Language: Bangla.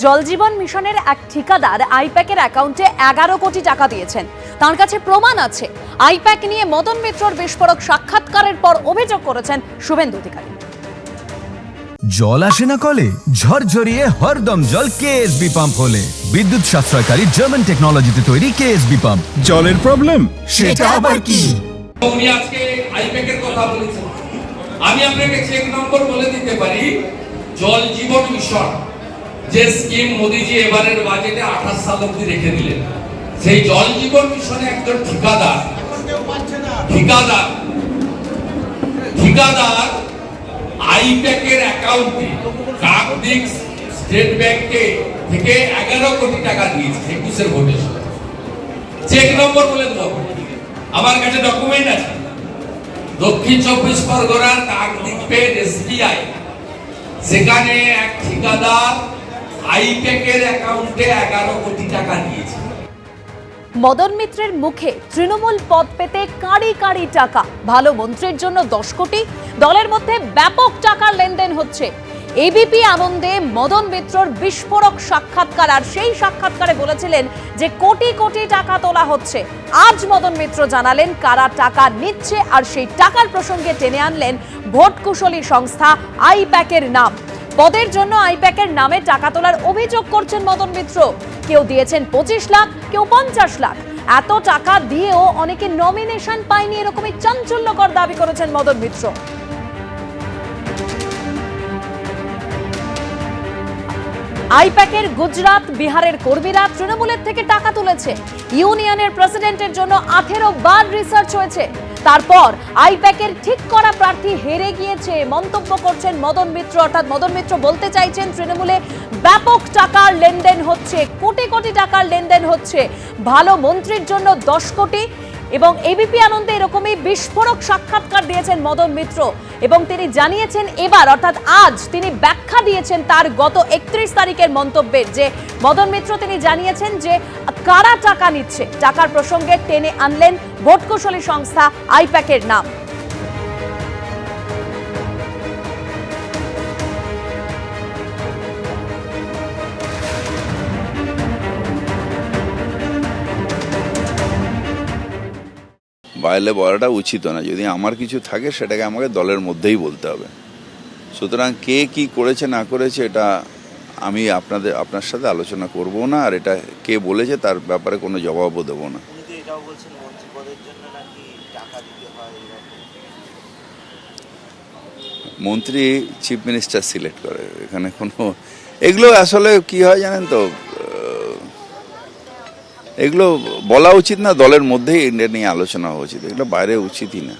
জল জীবন মিশনের এক ঠিকাদার আইপ্যাকের অ্যাকাউন্টে 11 কোটি টাকা দিয়েছেন। তার কাছে প্রমাণ আছে। আইপ্যাক নিয়ে মদন মিত্রর বিস্ফোরক সাক্ষাৎকারের পর অভিযোগ করেছেন শুভেন্দু অধিকারী। জল আসে না কলে, ঝরঝরিয়ে হরদম জল কেএসবি পাম্প হলে। বিদ্যুৎ সাশ্রয়কারী জার্মান টেকনোলজিতে তৈরি কেএসবি পাম্প। জলের প্রবলেম সেটা আবার কি? উনি আজকে আইপ্যাকের কথা বলেছেন। আমি আপনাকে চেক নম্বর বলে দিতে পারি। জল জীবন মিশন যে স্কিম মোদিজি এবারের বাজেটে 28 সাল অবধি রেখে দিলেন, সেই জল জীবন মিশনে একজন ঠিকাদার আইপ্যাকের অ্যাকাউন্টে কাকদ্বীপ স্টেট ব্যাংকে থেকে 11 কোটি টাকা দিয়েছে 21-এর ভোটে। চেক নম্বর বলে দেবো, আমার কাছে ডকুমেন্ট আছে। দক্ষিণ 24 পরগনার কাকদ্বীপের এসবিআই, সেখানে এক ঠিকাদার আইপ্যাকের অ্যাকাউন্টে 11 কোটি টাকা দিয়েছে। মদন মিত্রের মুখে তৃণমূল পদ পেতে কাঁড়ি কাঁড়ি টাকা, ভালো মন্ত্রীর জন্য 10 কোটি, দলের মধ্যে ব্যাপক টাকার লেনদেন হচ্ছে। এবিপি আনন্দে মদন মিত্রর বিস্ফোরক সাক্ষাৎকার, আর সেই সাক্ষাৎকারে বলেছিলেন যে কোটি কোটি টাকা তোলা হচ্ছে। আজ মদন মিত্র জানালেন কারা টাকা নিচ্ছে, আর সেই টাকার প্রসঙ্গে টেনে আনলেন ভোট কুশলী সংস্থা আইপ্যাকের নাম। পদের জন্য আইপ্যাকের নামে টাকা তোলার অভিযোগ করছেন মদন মিত্র। কেউ দিয়েছেন 25 লাখ, কেউ 50 লাখ। এত টাকা দিয়েও অনেকে নমিনেশন পায়নি, এরকমই চাঞ্চল্যকর দাবি করেছেন মদন মিত্র। আইপ্যাকের গুজরাট, বিহারের কর্মীরা তৃণমূলের থেকে টাকা তুলেছে। ইউনিয়নের প্রেসিডেন্টের জন্য 18 বার রিসার্চ হয়েছে। তারপর আইপ্যাকের ঠিক করা প্রার্থী হেরে গিয়েছে মন্তব্য করছেন মদন মিত্র। অর্থাৎ মদন মিত্র বলতে চাইছেন তৃণমূলে ব্যাপক টাকার লেনদেন হচ্ছে, কোটি কোটি টাকার লেনদেন হচ্ছে। ভালো মন্ত্রীর জন্য 10 কোটি। এবং এবিপি আনন্দে এরকমই বিস্ফোরক সাক্ষাৎকার দিয়েছেন মদন মিত্র, এবং তিনি জানিয়েছেন এবার অর্থাৎ আজ তিনি ব্যাখ্যা দিয়েছেন তার গত 31 তারিখের মন্তব্যের। যে মদন মিত্র তিনি জানিয়েছেন যে কারা টাকা নিচ্ছে, টাকার প্রসঙ্গে টেনে আনলেন ভোট কুশলী সংস্থা আইপ্যাকের নাম। বাইরে বলাটা উচিত না। যদি আমার কিছু থাকে সেটাকে আমাকে দলের মধ্যেই বলতে হবে। সুতরাং কে কি করেছে না করেছে এটা আমি আপনার সাথে আলোচনা করব না, আর এটা কে বলেছে তার ব্যাপারে কোনো জবাবও দেবো না। মন্ত্রী চিফ মিনিস্টার সিলেক্ট করে, এখানে কোনো এগুলো আসলে কি হয় জানেন তো, এগুলো বলা উচিত না, দলের মধ্যেই এটা নিয়ে আলোচনা উচিত, এগুলো বাইরে উচিতই না।